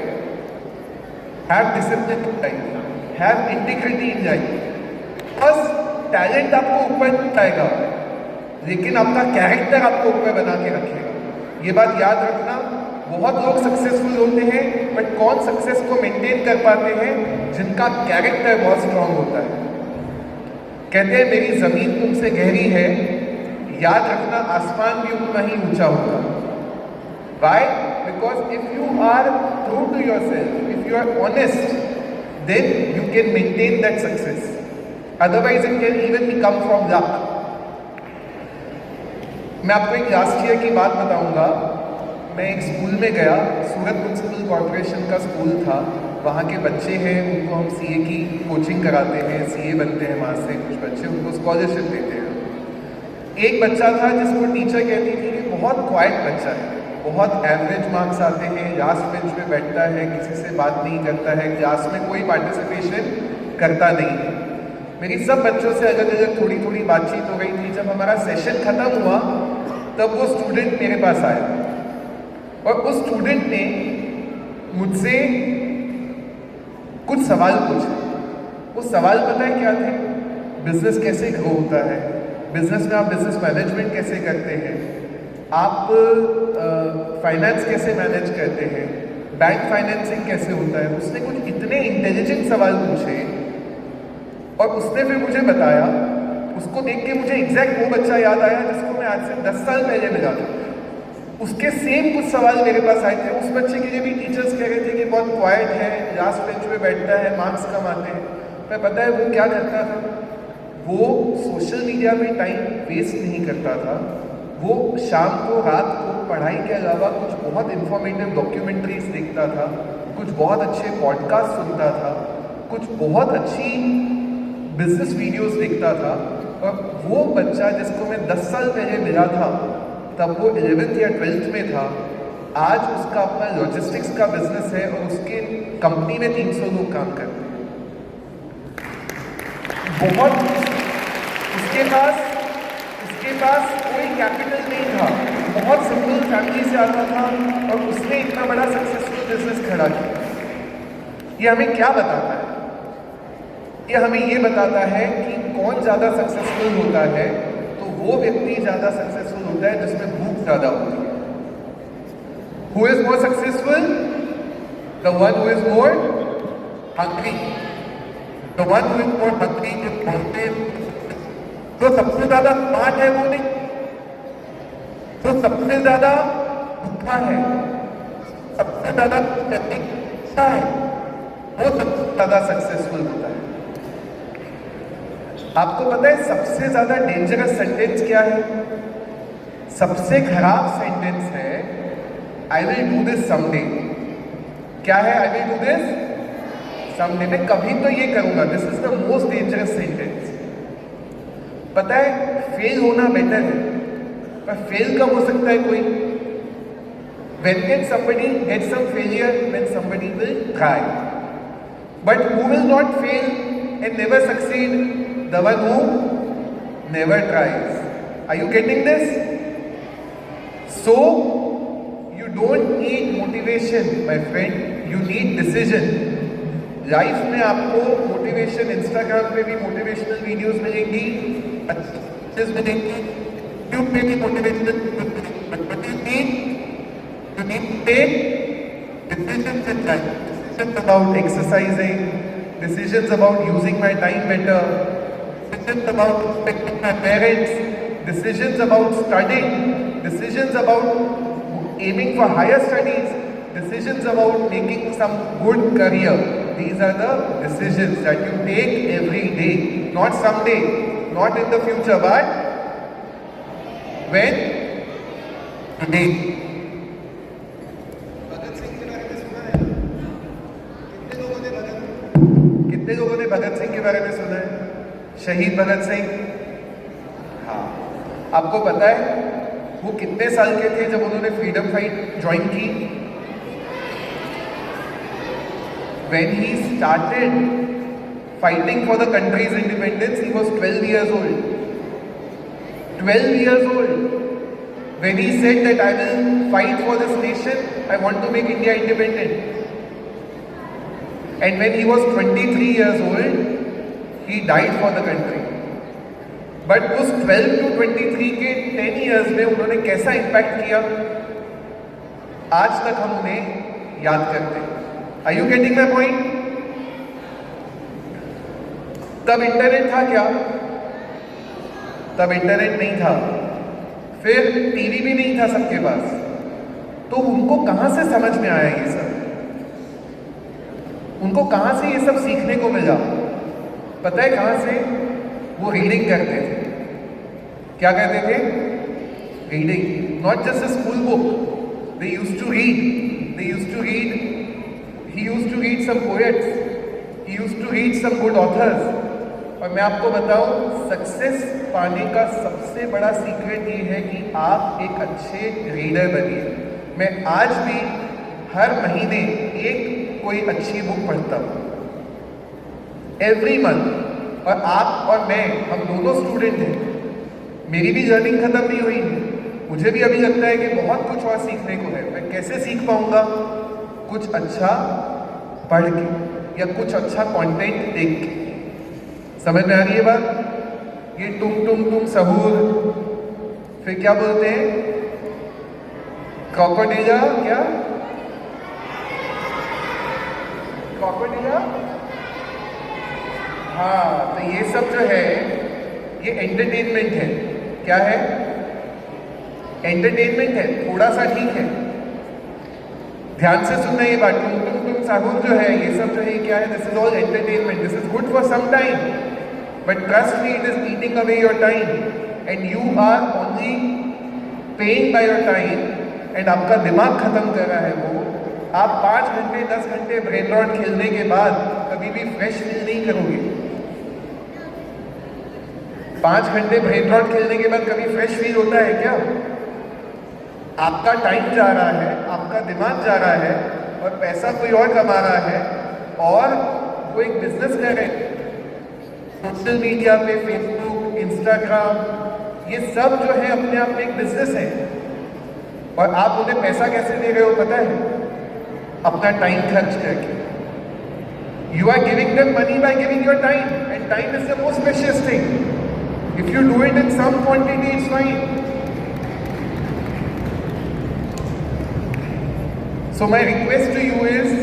Have discipline in life, have integrity in life. बस टैलेंट आपको ऊपर आएगा, लेकिन आपका कैरेक्टर आपको ऊपर बना के रखेगा. ये बात याद रखना. बहुत लोग सक्सेसफुल होते हैं, बट कौन सक्सेस को मेंटेन कर पाते हैं? जिनका कैरेक्टर बहुत स्ट्रांग होता है. कहते हैं मेरी ज़मीन तुमसे गहरी है, याद रखना आसमान भी उतना ही ऊंचा होगा। Why? Because if you are true to yourself, if you are honest, then you can maintain that success. Otherwise, it can even come from luck. मैं आपको एक लास्ट ईयर की बात बताऊंगा। मैं एक स्कूल में गया, सूरत म्यूनसिपल कॉर्पोरेशन का स्कूल था। वहाँ के बच्चे हैं, उनको हम सीए की कोचिंग कराते हैं, सीए बनते हैं वहाँ से कुछ बच्चे, उनको स्कॉलरशिप देते हैं। एक बच्चा था जिसको टीचर कहती थी कि बहुत क्वाइट बच्चा है, बहुत एवरेज मार्क्स आते हैं, लास्ट बेंच में बैठता है, किसी से बात नहीं करता है, क्लास में कोई पार्टिसिपेशन करता नहीं है। मेरी सब बच्चों से अलग अलग थोड़ी थोड़ी बातचीत हो गई थी। जब हमारा सेशन ख़त्म हुआ तब वो स्टूडेंट मेरे पास आया और उस स्टूडेंट ने मुझसे कुछ सवाल पूछे। वो सवाल पता है क्या थे? बिजनेस कैसे ग्रो होता है, बिजनेस में आप बिजनेस मैनेजमेंट कैसे करते हैं, आप फाइनेंस कैसे मैनेज करते हैं, बैंक फाइनेंसिंग कैसे होता है। उसने कुछ इतने इंटेलिजेंट सवाल पूछे और उसने फिर मुझे बताया। उसको देख के मुझे एग्जैक्ट वो बच्चा याद आया जिसको मैं आज से 10 साल पहले मिला था। उसके सेम कुछ सवाल मेरे पास आए थे। उस बच्चे के लिए भी टीचर्स कह रहे थे कि बहुत क्वाइट है, लास्ट बेंच में बैठता है, मार्क्स कम आते हैं। मैं पता है वो क्या करता था? वो सोशल मीडिया में टाइम वेस्ट नहीं करता था। वो शाम को रात को पढ़ाई के अलावा कुछ बहुत इंफॉर्मेटिव डॉक्यूमेंट्रीज देखता था, कुछ बहुत अच्छे पॉडकास्ट सुनता था, कुछ बहुत अच्छी बिजनेस वीडियोस देखता था। और वो बच्चा जिसको मैं 10 साल पहले मिला था, तब वो 11th या 12th में था, आज उसका अपना लॉजिस्टिक्स का बिजनेस है और उसके कंपनी में 300 लोग काम करते हैं। बहुत उसके पास कोई कैपिटल नहीं था, बहुत सिंपल फैमिली से आता था और उसने इतना बड़ा सक्सेसफुल बिजनेस खड़ा किया। ये हमें क्या बताता है? ये हमें ये बताता है कि कौन ज़्यादा सक्सेसफुल होता है, तो वो व्यक्ति ज़्यादा सक्सेसफुल होता है जिसमें भूख ज़्यादा होती है। Who is more successful? The one who is more hungry. The one who is more hungry is more. जो सबसे ज़्यादा स्मार्ट है वो नहीं, जो सबसे ज़्यादा भूखा है, सबसे ज़्यादा अच्छा है, वो सबसे ज़्यादा सक्सेसफुल होता है। आपको पता है सबसे ज्यादा डेंजरस सेंटेंस क्या है? सबसे खराब सेंटेंस है I will do this someday. क्या है I will do this someday? मैं कभी तो ये करूंगा। This is the most dangerous sentence. पता है फेल होना बेटर है, पर फेल कब हो सकता है कोई? When can somebody get some failure? When somebody will try. But who will not fail and never succeed? The one who never tries. Are you getting this? So, you don't need motivation, my friend. You need decision. Life में आपको motivation, Instagram पे भी motivational videos मिलेंगी, अच्छे मिलेंगी, YouTube पे भी motivational, but you need to take decisions in life. Decisions about exercising, decisions about using my time better, decisions about respecting my parents, decisions about studying, decisions about aiming for higher studies, decisions about making some good career. These are the decisions that you take every day, not someday, not in the future, but when? Today. कितने लोगों ने भगत सिंह के बारे में सुना है? शहीद भगत सिंह। हाँ, आपको पता है वो कितने साल के थे जब उन्होंने फ्रीडम फाइट ज्वाइन की? When he started fighting for the country's independence, he was 12 years old. 12 years old. When he said that I will fight for this nation, I want to make India independent. And when he was 23 years old, he died for the country. But उस 12 to 23 के 10 years में उन्होंने कैसा impact किया, आज तक हम उन्हें याद करते हैं। Are you getting my point? तब इंटरनेट था क्या? तब इंटरनेट नहीं था। फिर टीवी भी नहीं था सबके पास, तो उनको कहाँ से समझ में आया ये सब? उनको कहाँ से ये सब सीखने को मिला? पता है कहाँ से? वो रीडिंग करते थे। क्या कहते थे? Reading. Not just a school book, they used to read. He used to read some poets, he used to read some good authors. और मैं आपको बताऊं, सक्सेस पाने का सबसे बड़ा सीक्रेट ये है कि आप एक अच्छे रीडर बनिए। मैं आज भी हर महीने एक कोई अच्छी बुक पढ़ता हूँ, एवरी मंथ। और आप और मैं, हम दोनों स्टूडेंट हैं, मेरी भी जर्नी खत्म नहीं हुई है। मुझे भी अभी लगता है कि बहुत कुछ और सीखने को है। मैं कैसे सीख पाऊंगा? कुछ अच्छा पढ़ के या कुछ अच्छा कंटेंट देख के। समझ में आ रही है बात? ये तुम सहूर, फिर क्या बोलते हैं, क्रोकोडिला, क्या क्रोकोडिला? हाँ, तो ये सब जो है ये एंटरटेनमेंट है। क्या है? एंटरटेनमेंट है, थोड़ा सा ठीक है। ध्यान से सुनना ये बात। तुम साहूर जो है, ये सब जो है क्या है? This is all entertainment. This is good for some time, but trust me, it is eating away your time and you are only paying by your time. And आपका दिमाग खत्म कर रहा है वो। आप 5 घंटे 10 घंटे ब्रेन रॉट खेलने के बाद कभी भी फ्रेश फील नहीं करोगे। 5 घंटे ब्रेन रॉट खेलने के बाद कभी फ्रेश फील होता है क्या? आपका टाइम जा रहा है, आपका दिमाग जा रहा है, और पैसा कोई और कमा रहा है, और वो एक बिजनेस कर रहे हैं। सोशल मीडिया पे फेसबुक, इंस्टाग्राम, ये सब जो है अपने आप में एक बिजनेस है। और आप उन्हें पैसा कैसे दे रहे हो पता है? अपना टाइम खर्च करके। You are giving them money by giving your time, and time is the most precious thing. If you do it in some quantity, it's fine. So my request to you is,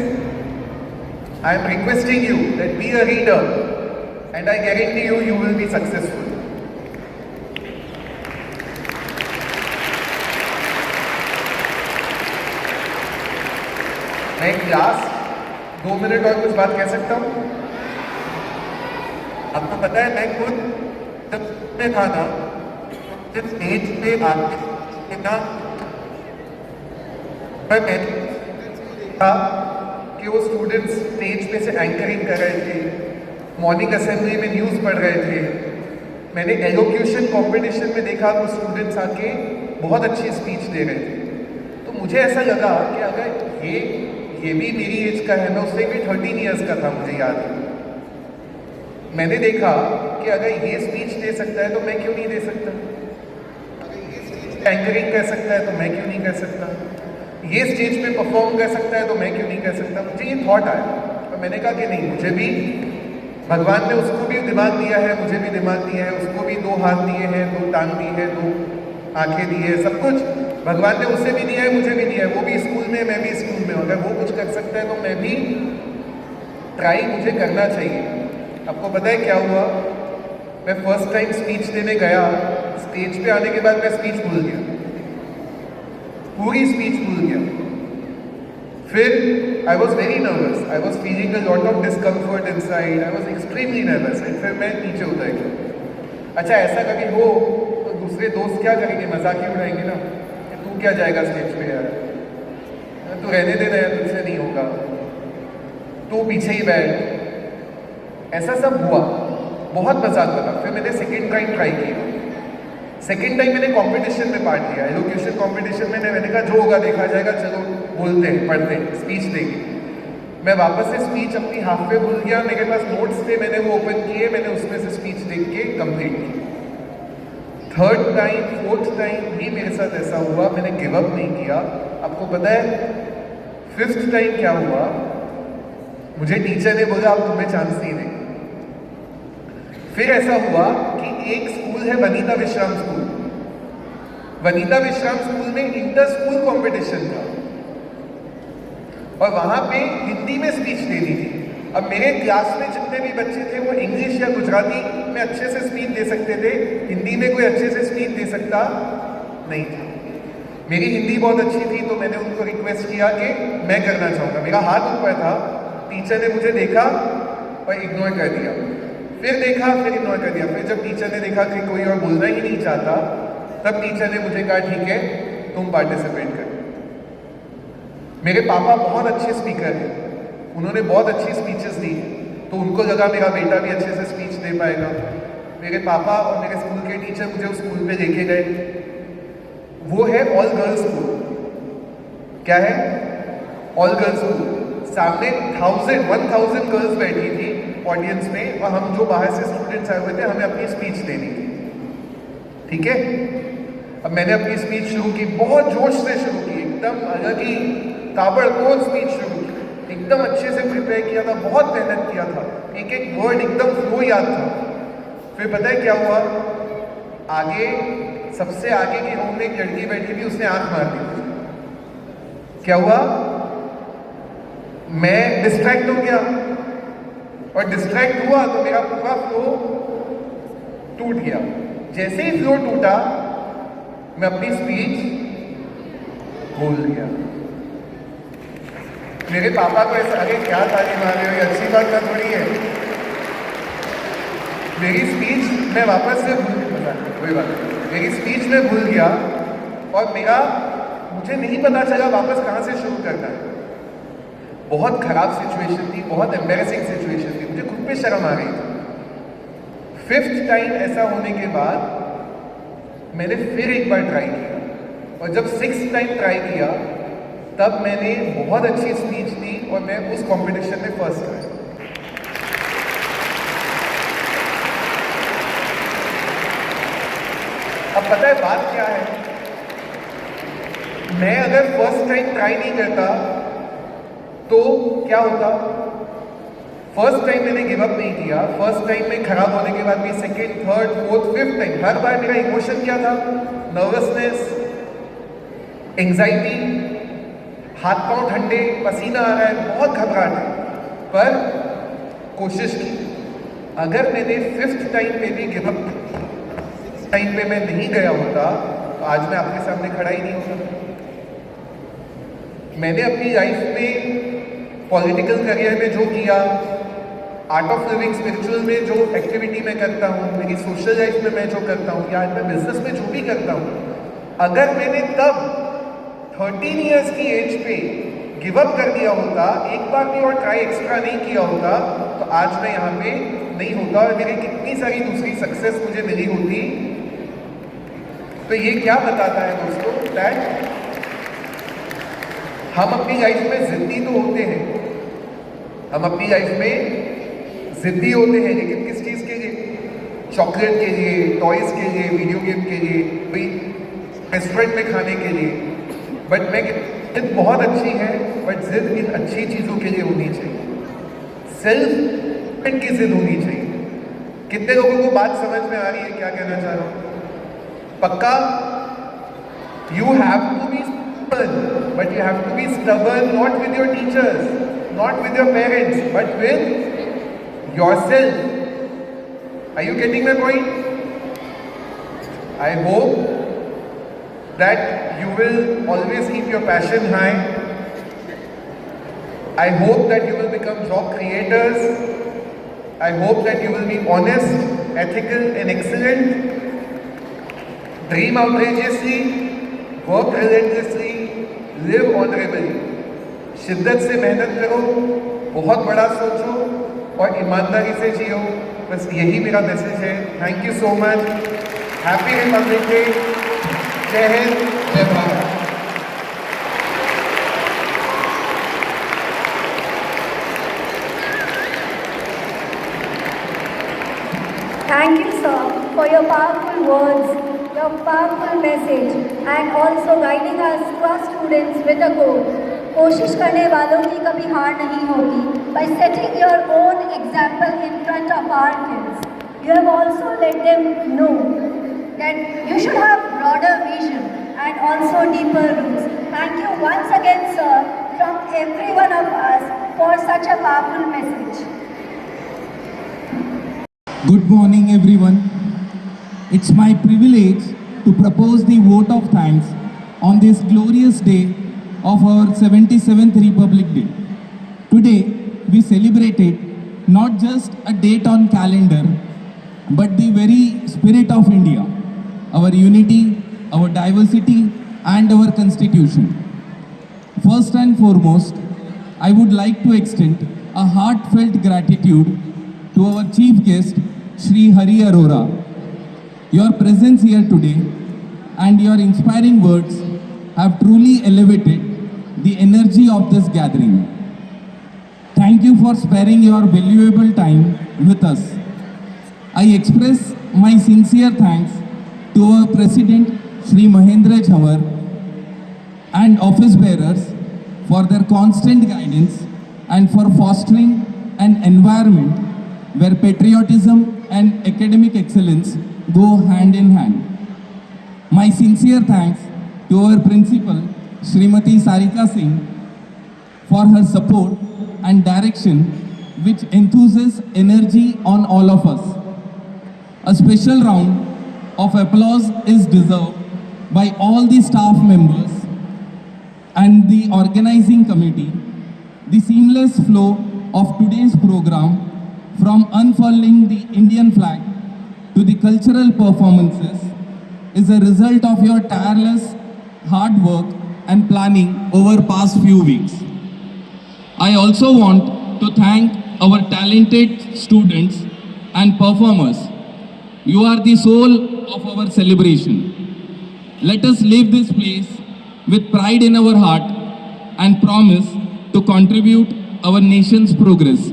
I am requesting you that be a reader, and I guarantee you, you will be successful. मैं last 2 minute और कुछ बात कह सकता हूँ? आपको पता है, मैं खुद जब में था ना, जिस एज पे आके ना, मैं था कि वो स्टूडेंट्स स्टेज पे से एंकरिंग कर रहे थे, मॉर्निंग असेंबली में न्यूज़ पढ़ रहे थे। मैंने एलोक्यूशन कंपटीशन में देखा वो स्टूडेंट्स आके बहुत अच्छी स्पीच दे रहे थे। तो मुझे ऐसा लगा कि अगर ये भी मेरी एज का है, मैं उससे भी 13 ईयर्स का था, मुझे याद है। मैंने देखा कि अगर ये स्पीच दे सकता है तो मैं क्यों नहीं दे सकता? अगर ये स्पीच एंकरिंग कर सकता है तो मैं क्यों नहीं कर सकता? ये स्टेज पे परफॉर्म कर सकता है तो मैं क्यों नहीं कर सकता? मुझे ये थॉट आया और मैंने कहा कि नहीं, मुझे भी भगवान ने उसको भी दिमाग दिया है, मुझे भी दिमाग दिया है। उसको भी 2 हाथ दिए हैं, 2 टांग दी है, 2 आंखें दी है, सब कुछ भगवान ने उसे भी दिया है, मुझे भी दिया है। वो भी स्कूल में, मैं भी स्कूल में। अगर वो कुछ कर सकता है तो मैं भी ट्राई मुझे करना चाहिए। आपको पता है क्या हुआ? मैं फर्स्ट टाइम स्पीच देने गया, स्टेज पे आने के बाद मैं स्पीच भूल गया, पूरी स्पीच भूल गया। फिर I was very nervous, I was feeling a lot of discomfort inside, I was extremely nervous. And फिर मैं नीचे उतर गया। अच्छा, ऐसा कभी हो तो दूसरे दोस्त क्या करेंगे? मजाक ही उड़ाएंगे ना, कि तू क्या जाएगा स्टेज पे यार, तू रहने देना यार, तुझसे नहीं होगा, तू पीछे ही बैठ। ऐसा सब हुआ, बहुत मजाक बना। फिर मैंने सेकेंड टाइम ट्राई किया। सेकेंड टाइम मैंने कंपटीशन में पार्ट लिया, एलोक्यूशन कंपटीशन में। मैंने कहा जो होगा देखा जाएगा, चलो बोलते हैं, पढ़ते हैं, स्पीच देंगे। मैं वापस से स्पीच अपनी हाफ पे भूल गया। मेरे पास नोट्स थे, मैंने वो ओपन किए, मैंने उसमें से स्पीच देख के कंप्लीट की। थर्ड टाइम, फोर्थ टाइम भी मेरे साथ ऐसा हुआ, मैंने गिव अप नहीं किया। आपको पता है फिफ्थ टाइम क्या हुआ? मुझे टीचर ने बोला अब तुम्हें चांस नहीं देंगे। फिर ऐसा हुआ कि एक स्कूल है वनीता विश्राम स्कूल, वनीता विश्राम स्कूल में इंटर स्कूल कंपटीशन था और वहां पे हिंदी में स्पीच देनी थी। अब मेरे क्लास में जितने भी बच्चे थे वो इंग्लिश या गुजराती में अच्छे से स्पीच दे सकते थे, हिंदी में कोई अच्छे से स्पीच दे सकता नहीं था। मेरी हिंदी बहुत अच्छी थी तो मैंने उनको रिक्वेस्ट किया कि मैं करना चाहूँगा। मेरा हाथ ऊपर था, टीचर ने मुझे देखा और इग्नोर कर दिया, फिर देखा फिर इग्नोर कर दिया। फिर जब टीचर ने देखा कि कोई और बोलना ही नहीं चाहता, तब टीचर ने मुझे कहा ठीक है तुम पार्टिसिपेट कर। मेरे पापा बहुत अच्छे स्पीकर हैं, उन्होंने बहुत अच्छी स्पीचेस दी, तो उनको लगा मेरा बेटा भी अच्छे से स्पीच दे पाएगा। मेरे पापा और मेरे स्कूल के टीचर मुझे उस स्कूल में लेके गए। वो है ऑल गर्ल्स स्कूल। क्या है? All girls school. सामने 1000 गर्ल्स बैठी थी ऑडियंस में, और हम जो बाहर से स्टूडेंट्स आए हुए थे हमें अपनी स्पीच देनी थी। ठीक है, अब मैंने अपनी स्पीच शुरू की, बहुत जोश से शुरू की, एकदम अलग ही ताबड़तोड़ स्पीच शुरू की, एकदम अच्छे से प्रिपेयर किया था, बहुत मेहनत किया था, एक एक वर्ड एकदम फ्लो याद था। फिर पता है क्या हुआ? आगे सबसे आगे की रो में एक लड़की बैठी थी, उसने आंख मार दी। क्या हुआ? मैं डिस्ट्रैक्ट हो गया, और डिस्ट्रैक्ट हुआ तो मेरा पूरा फ्लो टूट गया। जैसे ही फ्लो टूटा मैं अपनी स्पीच भूल गया। मेरे पापा को ऐसा, अरे क्या ताली मार रहे हो, ये अच्छी बात ना थोड़ी है। मेरी स्पीच मैं वापस से भूल गया, कोई बात नहीं, मेरी स्पीच में भूल गया, और मुझे नहीं पता चला वापस कहाँ से शुरू करना है। बहुत खराब सिचुएशन थी, बहुत एम्बैरेसिंग सिचुएशन थी, मुझे खुद पे शर्म आ रही थी। 5th टाइम ऐसा होने के बाद मैंने फिर एक बार ट्राई किया, और जब 6th टाइम ट्राई किया तब मैंने बहुत अच्छी स्पीच दी और मैं उस कंपटीशन में फर्स्ट आया। अब पता है बात क्या है? मैं अगर फर्स्ट टाइम ट्राई नहीं करता तो क्या होता? फर्स्ट टाइम मैंने गिव अप नहीं किया, फर्स्ट टाइम में खराब होने के बाद भी second, third, fourth, 5th time हर बार मेरा इमोशन क्या था? नर्वसनेस, एंजाइटी, हाथ पांव ठंडे, पसीना आ रहा है, बहुत घबराहट है। पर कोशिश की। अगर मैंने 5th टाइम पे भी गिव अप, टाइम पे मैं नहीं गया होता तो आज मैं आपके सामने खड़ा ही नहीं होता। मैंने अपनी लाइफ में पॉलिटिकल करियर में जो किया, आर्ट ऑफ लिविंग स्पिरिचुअल में जो एक्टिविटी मैं करता हूँ, मेरी सोशल लाइफ में मैं जो करता हूँ, या आज मैं बिजनेस में जो भी करता हूँ, अगर मैंने तब 13 इयर्स की एज पे गिव अप कर दिया होता, एक बार भी और ट्राई एक्स्ट्रा नहीं किया होता, तो आज मैं यहाँ पे नहीं होता और मेरी कितनी सारी दूसरी सक्सेस मुझे मिली होती। तो ये क्या बताता है दोस्तों, दैट हम अपनी लाइफ में जिद्दी तो होते हैं, हम अपनी लाइफ में जिद्दी होते हैं, लेकिन किस चीज़ के लिए? चॉकलेट के लिए, टॉयज़ के लिए, वीडियो गेम के लिए, भाई रेस्टोरेंट में खाने के लिए। बट मैं जिद बहुत अच्छी है, बट जिद इन अच्छी चीज़ों के लिए होनी चाहिए, सेल्फ की जिद होनी चाहिए। कितने लोगों को बात समझ में आ रही है क्या कहना चाह रहा हूँ? पक्का? You have to be stubborn, but you have to be stubborn not with your teachers, not with your parents, but with yourself. Are you getting my point? I hope that you will always keep your passion high. I hope that you will become job creators. I hope that you will be honest, ethical and excellent. Dream outrageously, work relentlessly, live honorably. शिद्दत से मेहनत करो, बहुत बड़ा सोचो और ईमानदारी से जियो। बस यही मेरा मैसेज है। Thank you so much. Happy Republic day. जय हिंद, जय Bharat. Thank you, sir, for your powerful words, your powerful message, and also guiding us to our students with a goal. कोशिश करने वालों की कभी हार नहीं होती. By setting your own example in front of our kids, you have also let them know that you should have broader vision and also deeper roots. Thank you once again, sir, from every one of us for such a powerful message. Good morning everyone. It's my privilege to propose the vote of thanks on this glorious day of our 77th Republic Day. Today, we celebrated not just a date on calendar, but the very spirit of India, our unity, our diversity, and our constitution. First and foremost, I would like to extend a heartfelt gratitude to our chief guest, Shri Hari Arora. Your presence here today and your inspiring words have truly elevated the energy of this gathering. Thank you for sparing your valuable time with us. I express my sincere thanks to our President, Shri Mahendra Jhawar, and office bearers for their constant guidance and for fostering an environment where patriotism and academic excellence go hand in hand. My sincere thanks to our principal, Srimati Sarika Singh, for her support and direction which enthuses energy on all of us. A special round of applause is deserved by all the staff members and the organizing committee. The seamless flow of today's program, from unfurling the Indian flag to the cultural performances, is a result of your tireless hard work and planning over past few weeks. I also want to thank our talented students and performers. You are the soul of our celebration. Let us leave this place with pride in our heart and promise to contribute our nation's progress.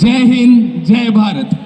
Jai Hind, Jai Bharat.